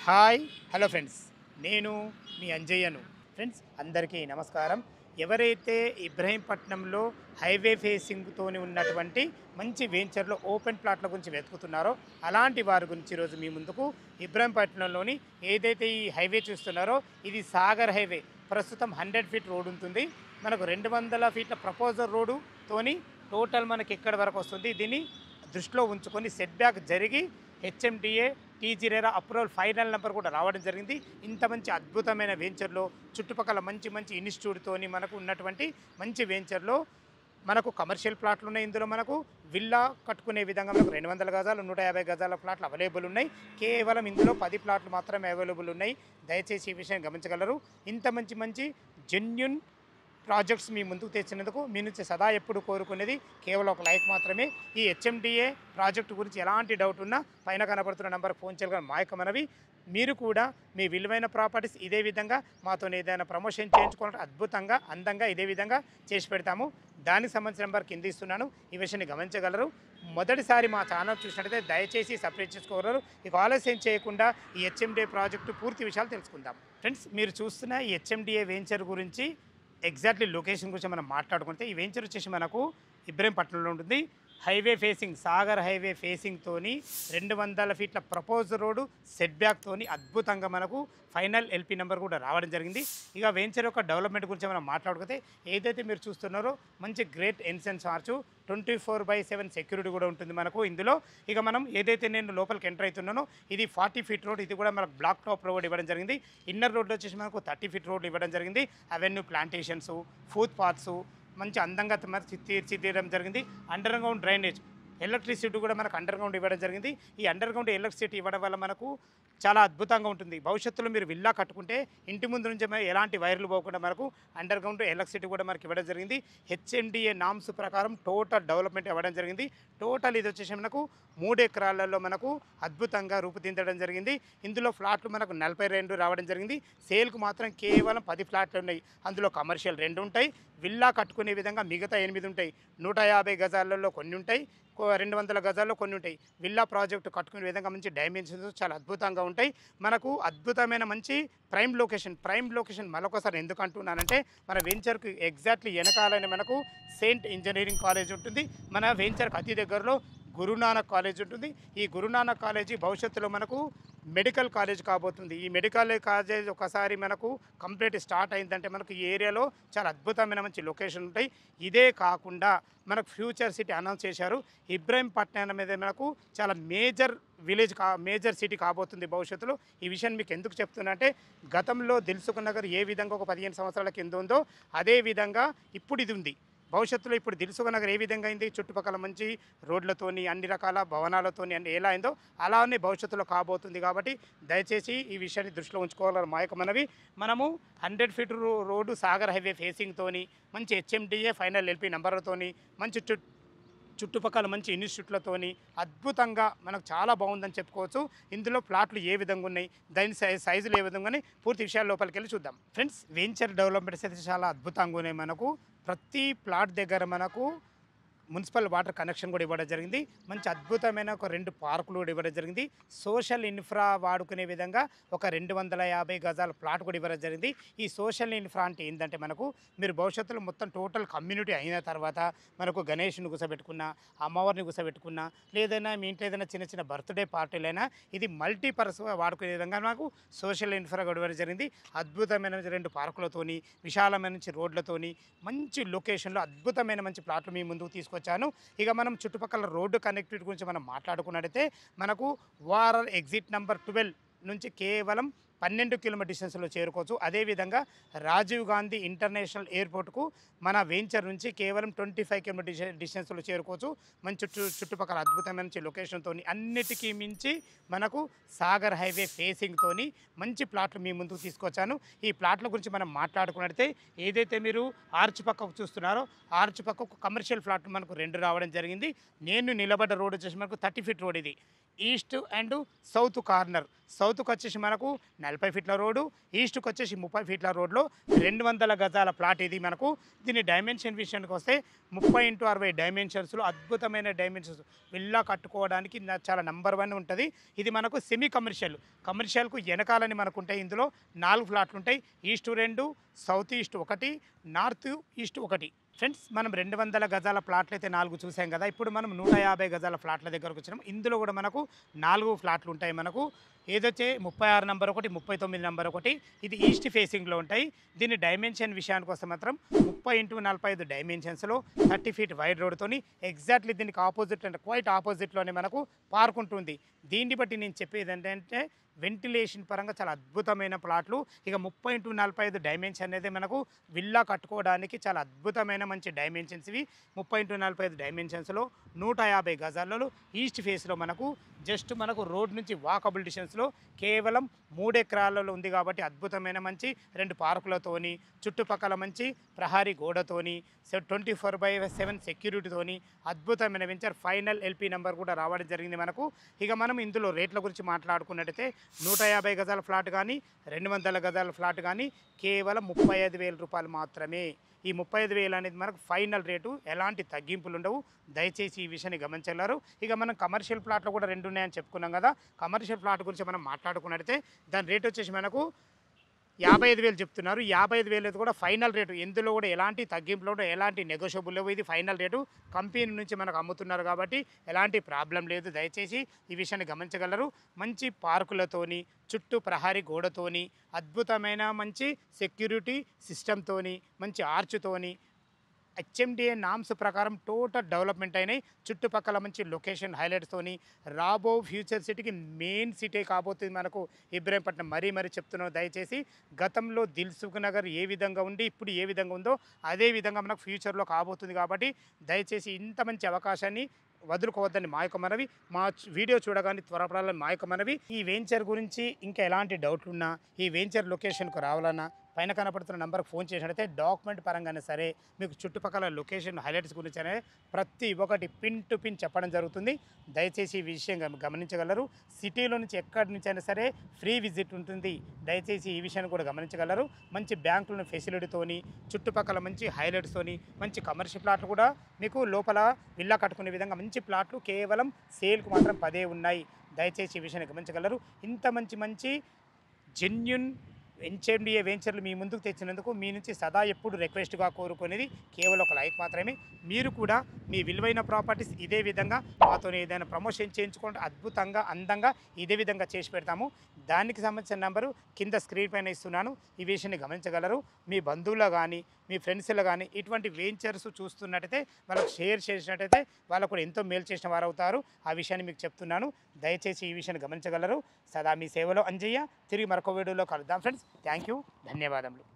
Hi hello friends, నేను మీ అంజయ్యను. Friends అందరికీ నమస్కారం. ఎవరైతే ఇబ్రహీంపట్నంలో హైవే ఫేసింగ్తోని ఉన్నటువంటి మంచి వెంచర్లో ఓపెన్ ప్లాట్ల గురించి వెతుకుతున్నారో అలాంటి వారి గురించి ఈరోజు మీ ముందుకు ఇబ్రహీంపట్నంలోని ఏదైతే ఈ హైవే చూస్తున్నారో ఇది సాగర్ హైవే. ప్రస్తుతం 100 ఫీట్ రోడ్ ఉంటుంది. మనకు 200 ఫీట్ల ప్రపోజల్ రోడ్డుతోని టోటల్ మనకి ఎక్కడి వరకు వస్తుంది. దీన్ని దృష్టిలో ఉంచుకొని సెట్ బ్యాక్ జరిగి HMDA TG RERA approval final number కూడా రావడం జరిగింది. ఇంత మంచి అద్భుతమైన వెంచర్లో చుట్టుపక్కల మంచి మంచి ఇన్స్టిట్యూట్తోని మనకు ఉన్నటువంటి మంచి వెంచర్లో మనకు కమర్షియల్ ప్లాట్లు ఉన్నాయి. ఇందులో మనకు విల్లా కట్టుకునే విధంగా మనకు 200 గజాలు 150 గజాల ప్లాట్లు అవైలబుల్ ఉన్నాయి. కేవలం ఇందులో 10 ప్లాట్లు మాత్రమే అవైలబుల్ ఉన్నాయి. దయచేసి ఈ విషయం గమనించగలరు. ఇంత మంచి మంచి జెన్యున్ ప్రాజెక్ట్స్ మీ ముందుకు తెచ్చినందుకు మీ నుంచి సదా ఎప్పుడు కోరుకునేది కేవలం ఒక లైక్ మాత్రమే. ఈ హెచ్ఎండిఏ ప్రాజెక్టు గురించి ఎలాంటి డౌట్ ఉన్నా పైన కనబడుతున్న నెంబర్కి ఫోన్ చేయగలరు. మా యొక్క మనవి, మీరు కూడా మీ విలువైన ప్రాపర్టీస్ ఇదే విధంగా మాతో ఏదైనా ప్రమోషన్ చేయించుకోవాలంటే అద్భుతంగా అందంగా ఇదే విధంగా చేసి పెడతాము. దానికి సంబంధించిన నెంబర్ కింద ఇస్తున్నాను. ఈ విషయాన్ని గమనించగలరు. మొదటిసారి మా ఛానల్ చూసినట్టయితే దయచేసి సబ్స్క్రైబ్ చేసుకోగలరు. ఇక ఆలస్యం చేయకుండా ఈ హెచ్ఎండిఏ ప్రాజెక్టు పూర్తి విషయాలు తెలుసుకుందాం. ఫ్రెండ్స్, మీరు చూస్తున్న ఈ హెచ్ఎండిఏ వెంచర్ గురించి ఎగ్జాక్ట్లీ లొకేషన్ గురించి మనం మాట్లాడుకుంటే ఈ వెంచర్ వచ్చేసి మనకు ఇబ్రహీంపట్నంలో ఉంటుంది. హైవే ఫేసింగ్ సాగర్ హైవే ఫేసింగ్తోని 200 ఫీట్ల ప్రపోజ్ రోడ్డు సెట్ బ్యాక్తోని అద్భుతంగా మనకు ఫైనల్ ఎల్పీ నెంబర్ కూడా రావడం జరిగింది. ఇక వెంచర్ యొక్క డెవలప్మెంట్ గురించి మనం మాట్లాడుకుంటే ఏదైతే మీరు చూస్తున్నారో మంచి గ్రేట్ ఎన్సెన్స్ ఆర్చు 24/7 సెక్యూరిటీ కూడా ఉంటుంది మనకు ఇందులో. ఇక మనం ఏదైతే నేను లోపలికి ఎంటర్ అవుతున్నానో ఇది 40 ఫీట్ రోడ్. ఇది కూడా మనకు బ్లాక్ టాప్ రోడ్ ఇవ్వడం జరిగింది. ఇన్నర్ రోడ్లో వచ్చేసి మనకు 30 ఫీట్ రోడ్లు ఇవ్వడం జరిగింది. అవెన్యూ ప్లాంటేషన్స్, ఫుట్ పాత్స్ మంచి అందంగా తీర్చిదిద్దడం జరిగింది. అండర్ గ్రౌండ్ డ్రైనేజ్, ఎలక్ట్రిసిటీ కూడా మనకు అండర్ గ్రౌండ్ ఇవ్వడం జరిగింది. ఈ అండర్ గ్రౌండ్ ఎలక్ట్రిసిటీ ఇవ్వడం వల్ల మనకు చాలా అద్భుతంగా ఉంటుంది. భవిష్యత్తులో మీరు విల్లా కట్టుకుంటే ఇంటి ముందు నుంచి ఎలాంటి వైర్లు పోకుండా మనకు అండర్ గ్రౌండ్ ఎలక్ట్రిసిటీ కూడా మనకి ఇవ్వడం జరిగింది. హెచ్ఎండిఏ నామ్స్ ప్రకారం టోటల్ డెవలప్మెంట్ ఇవ్వడం జరిగింది. టోటల్ ఇది వచ్చేసి మనకు 3 ఎకరాలలో మనకు అద్భుతంగా రూపుదిద్దడం జరిగింది. ఇందులో ఫ్లాట్లు మనకు 42 రావడం జరిగింది. సేల్కు మాత్రం కేవలం 10 ఫ్లాట్లు ఉన్నాయి. అందులో కమర్షియల్ 2 ఉంటాయి. విల్లా కట్టుకునే విధంగా మిగతా 8 ఉంటాయి. 150 గజాలలో కొన్ని ఉంటాయి, 200 గజాల్లో కొన్ని ఉంటాయి. విల్లా ప్రాజెక్టు కట్టుకునే విధంగా మంచి డైమెన్షన్స్ చాలా అద్భుతంగా ఉంటాయి. మనకు అద్భుతమైన మంచి ప్రైమ్ లొకేషన్ మరొకసారి ఎందుకు అంటున్నానంటే మన వెంచర్కి ఎగ్జాక్ట్లీ వెనకాలని మనకు సెయింట్ ఇంజనీరింగ్ కాలేజ్ ఉంటుంది. మన వెంచర్కి అతి దగ్గరలో గురునానక్ కాలేజ్ ఉంటుంది. ఈ గురునానక్ కాలేజీ భవిష్యత్తులో మనకు మెడికల్ కాలేజ్ కాబోతుంది. ఈ మెడికల్ కాలేజ్ ఒకసారి మనకు కంప్లీట్ స్టార్ట్ అయిందంటే మనకు ఈ ఏరియాలో చాలా అద్భుతమైన మంచి లొకేషన్ ఉంటాయి. ఇదే కాకుండా మనకు ఫ్యూచర్ సిటీ అనౌన్స్ చేశారు. ఇబ్రహీంపట్నం మీద మనకు చాలా మేజర్ సిటీ కాబోతుంది భవిష్యత్తులో. ఈ విషయాన్ని మీకు ఎందుకు చెప్తున్నా అంటే గతంలో దిల్సుఖ్ నగర్ ఏ విధంగా ఒక 15 సంవత్సరాల కింద ఉందో అదే విధంగా ఇప్పుడు ఇది ఉంది. భవిష్యత్తులో ఇప్పుడు దిల్సుఖ్ నగర్ ఏ విధంగా అయింది, చుట్టుపక్కల మంచి రోడ్లతోని అన్ని రకాల భవనాలతోని అన్ని ఎలా అయిందో అలానే భవిష్యత్తులో కాబోతుంది. కాబట్టి దయచేసి ఈ విషయాన్ని దృష్టిలో ఉంచుకోవాలని మా యొక్క మనవి. మనము 100 ఫీట్ రోడ్డు సాగర్ హైవే ఫేసింగ్తోని మంచి హెచ్ఎండిఏ ఫైనల్ ఎల్పీ నెంబర్లతోని మంచి చుట్టుపక్కల మంచి ఇన్స్టిట్యూట్లతోని అద్భుతంగా మనకు చాలా బాగుందని చెప్పుకోవచ్చు. ఇందులో ప్లాట్లు ఏ విధంగా ఉన్నాయి, దాని సైజులు ఏ విధంగా ఉన్నాయి, పూర్తి విషయాల లోపలికి వెళ్ళి చూద్దాం. ఫ్రెండ్స్, వెంచర్ డెవలప్మెంట్స్ అయితే చాలా అద్భుతంగా ఉన్నాయి. మనకు ప్రతి ప్లాట్ దగ్గర మనకు మున్సిపల్ వాటర్ కనెక్షన్ కూడా ఇవ్వడం జరిగింది. మంచి అద్భుతమైన ఒక 2 పార్కులు కూడా ఇవ్వడం జరిగింది. సోషల్ ఇన్ఫ్రా వాడుకునే విధంగా ఒక 250 గజాల ప్లాట్ కూడా ఇవ్వడం జరిగింది. ఈ సోషల్ ఇన్ఫ్రా అంటే ఏంటంటే మనకు మీరు భవిష్యత్తులో మొత్తం టోటల్ కమ్యూనిటీ అయిన తర్వాత మనకు గణేష్ని కూర్చోబెట్టుకున్నా, అమ్మవారిని కూర్చోబెట్టుకున్నా, లేదైనా మీ ఇంట్లో ఏదైనా చిన్న చిన్న బర్త్డే పార్టీలైనా ఇది మల్టీపర్పస్ వాడుకునే విధంగా మనకు సోషల్ ఇన్ఫ్రా కూడా ఇవ్వడం జరిగింది. అద్భుతమైన 2 పార్కులతోని, విశాలమైన నుంచి రోడ్లతోని, మంచి లొకేషన్లో అద్భుతమైన మంచి ప్లాట్లు మీ ముందుకు తీసుకొచ్చాను. ఇక మనం చుట్టుపక్కల రోడ్డు కనెక్టివిటీ గురించి మనం మాట్లాడుకున్నట్టయితే మనకు వారర్ ఎగ్జిట్ నెంబర్ 12 నుంచి కేవలం 12 కిలోమీటర్ డిస్టెన్స్లో చేరుకోవచ్చు. అదేవిధంగా రాజీవ్ గాంధీ ఇంటర్నేషనల్ ఎయిర్పోర్ట్కు మన వెంచర్ నుంచి కేవలం 25 కిలోమీటర్ డిస్టెన్స్లో చేరుకోవచ్చు. మంచి చుట్టుపక్కల అద్భుతమైన లొకేషన్తో అన్నిటికీ మించి మనకు సాగర్ హైవే ఫేసింగ్తోని మంచి ప్లాట్లు మీ ముందుకు తీసుకొచ్చాను. ఈ ప్లాట్ల గురించి మనం మాట్లాడుకున్నట్టయితే ఏదైతే మీరు ఆర్చ్ పక్కకు చూస్తున్నారో ఆర్చ్ పక్కకు కమర్షియల్ ప్లాట్లు మనకు 2 రావడం జరిగింది. నేను నిలబడ్డ రోడ్ వచ్చేసి మనకు 30 ఫీట్ రోడ్. ఇది ఈస్ట్ అండ్ సౌత్ కార్నర్. సౌత్కి వచ్చేసి మనకు 40 ఫీట్ల రోడ్డు, ఈస్ట్కి వచ్చేసి 30 ఫీట్ల రోడ్లో 200 గజాల ప్లాట్ ఇది మనకు. దీని డైమెన్షన్ విషయానికి వస్తే 30x60 డైమెన్షన్స్లో అద్భుతమైన డైమెన్షన్స్. విల్లా కట్టుకోవడానికి చాలా నంబర్ 1 ఉంటుంది. ఇది మనకు సెమీ కమర్షియల్కు వెనకాలని మనకు ఉంటాయి. ఇందులో 4 ఫ్లాట్లు ఉంటాయి. East 2, south east 1, north east 1. Friends, మనం 200 గజాల ప్లాట్లు అయితే 4 చూసాం కదా. ఇప్పుడు మనం 150 గజాల ఫ్లాట్ల దగ్గరకు వచ్చినాం. ఇందులో కూడా మనకు 4 ఫ్లాట్లు ఉంటాయి. మనకు ఏదొచ్చే 36 నంబర్ 1, 39 నంబర్ 1. ఇది ఈస్ట్ ఫేసింగ్లో ఉంటాయి. దీని డైమెన్షన్ విషయానికి వస్తే మాత్రం 30x45 డైమెన్షన్స్లో 30 ఫీట్ వైడ్ రోడ్తోని ఎగ్జాక్ట్లీ దీనికి ఆపోజిట్ అంటే క్వైట్ ఆపోజిట్లోనే మనకు పార్క్ ఉంటుంది. దీన్ని బట్టి నేను చెప్పేది ఏంటంటే వెంటిలేషన్ పరంగా చాలా అద్భుతమైన ప్లాట్లు. ఇక 30x45 డైమెన్షన్ అనేది మనకు విల్లా కట్టుకోవడానికి చాలా అద్భుతమైన మంచి డైమెన్షన్స్ ఇవి. 30x45 డైమెన్షన్స్లో 150 గజాలలో ఈస్ట్ ఫేస్లో మనకు జస్ట్ మనకు రోడ్ నుంచి వాకబుల్ డిస్టెన్స్లో కేవలం 3 ఎకరాలలో ఉంది. కాబట్టి అద్భుతమైన మంచి 2 పార్కులతోని, చుట్టుపక్కల మంచి ప్రహారీ గోడతోని, 24/7 సెక్యూరిటీతోని అద్భుతమైన వెంచర్. ఫైనల్ ఎల్పీ నెంబర్ కూడా రావడం జరిగింది మనకు. ఇక మనం ఇందులో రేట్ల గురించి మాట్లాడుకున్నట్టయితే 150 గజాల ఫ్లాట్ కానీ 200 గజాల ఫ్లాట్ కానీ కేవలం 35,000 రూపాయలు మాత్రమే. ఈ 35,000 అనేది మనకు ఫైనల్ రేటు, ఎలాంటి తగ్గింపులు ఉండవు. దయచేసి ఈ విషయాన్ని గమనించగలరు. ఇక మనం కమర్షియల్ ప్లాట్లు కూడా 2 ఉన్నాయని చెప్పుకున్నాం కదా. కమర్షియల్ ప్లాట్ గురించి మనం మాట్లాడుకున్నట్టయితే దాని రేట్ వచ్చేసి మనకు 55,000 చెప్తున్నారు. 55,000 కూడా ఫైనల్ రేటు. ఎందులో కూడా ఎలాంటి తగ్గింపులు ఉండవు, ఎలాంటి నెగోషియబుల్ లేవు. ఇది ఫైనల్ రేటు. కంపెనీ నుంచి మనకు అమ్ముతున్నారు కాబట్టి ఎలాంటి ప్రాబ్లం లేదు. దయచేసి ఈ విషయాన్ని గమనించగలరు. మంచి పార్కులతోని, చుట్టూ ప్రహారీ గోడతోని, అద్భుతమైన మంచి సెక్యూరిటీ సిస్టమ్తోని, మంచి ఆర్చ్తోని, హెచ్ఎండిఏ నామ్స్ ప్రకారం టోటల్ డెవలప్మెంట్ అయినాయి. చుట్టుపక్కల మంచి లొకేషన్ హైలైట్స్తోని రాబో ఫ్యూచర్ సిటీకి మెయిన్ సిటీ కాబోతుంది మనకు ఇబ్రహీంపట్నం. మరీ చెప్తున్నాం. దయచేసి గతంలో దిల్సుఖ్ నగర్ ఏ విధంగా ఉండి ఇప్పుడు ఏ విధంగా ఉందో అదే విధంగా మనకు ఫ్యూచర్లో కాబోతుంది. కాబట్టి దయచేసి ఇంత మంచి అవకాశాన్ని వదులుకోవద్దని మా యొక్క మనవి. మా వీడియో చూడగానే త్వరపడాలని మా యొక్క మనవి. ఈ వెంచర్ గురించి ఇంకా ఎలాంటి డౌట్లున్నా, ఈ వెంచర్ లొకేషన్కు రావాలన్నా పైన కనపడుతున్న నెంబర్కి ఫోన్ చేసినట్టయితే డాక్యుమెంట్ పరంగానే సరే, మీకు చుట్టుపక్కల లొకేషన్ హైలైట్స్ గురించి అనేది ప్రతి ఒక్కటి పిన్ టు పిన్ చెప్పడం జరుగుతుంది. దయచేసి ఈ విషయం గమనించగలరు. సిటీలో నుంచి ఎక్కడి నుంచి అయినా సరే ఫ్రీ విజిట్ ఉంటుంది. దయచేసి ఈ విషయాన్ని కూడా గమనించగలరు. మంచి బ్యాంకులను ఫెసిలిటీతోని, చుట్టుపక్కల మంచి హైలైట్స్తోని, మంచి కమర్షియల్ ప్లాట్లు కూడా మీకు లోపల విల్లా కట్టుకునే విధంగా మంచి ప్లాట్లు కేవలం సేల్కు మాత్రం 10 ఉన్నాయి. దయచేసి ఈ విషయాన్ని గమనించగలరు. ఇంత మంచి జెన్యున్ హెచ్ఎండిఏ వెంచర్లు మీ ముందుకు తెచ్చినందుకు మీ నుంచి సదా ఎప్పుడు రిక్వెస్ట్గా కోరుకునేది కేవలం ఒక లైక్ మాత్రమే. మీరు కూడా మీ విలువైన ప్రాపర్టీస్ ఇదే విధంగా మాతో ఏదైనా ప్రమోషన్ చేయించుకుంటే అద్భుతంగా, అందంగా ఇదే విధంగా చేసి పెడతాము. దానికి సంబంధించిన నెంబరు కింద స్క్రీన్ పైన ఇస్తున్నాను. ఈ విషయాన్ని గమనించగలరు. మీ బంధువులు కానీ, మీ ఫ్రెండ్స్లో కానీ ఇటువంటి వెంచర్స్ చూస్తున్నట్టయితే వాళ్ళకు షేర్ చేసినట్టయితే వాళ్ళకు కూడా ఎంతో మేలు చేసిన వారు అవుతారు. ఆ విషయాన్ని మీకు చెప్తున్నాను. దయచేసి ఈ విషయాన్ని గమనించగలరు. సదా మీ సేవలో అంజయ్య. తిరిగి మరొక వీడియోలో కలుద్దాం ఫ్రెండ్స్. Thank you. ధన్యవాదములు.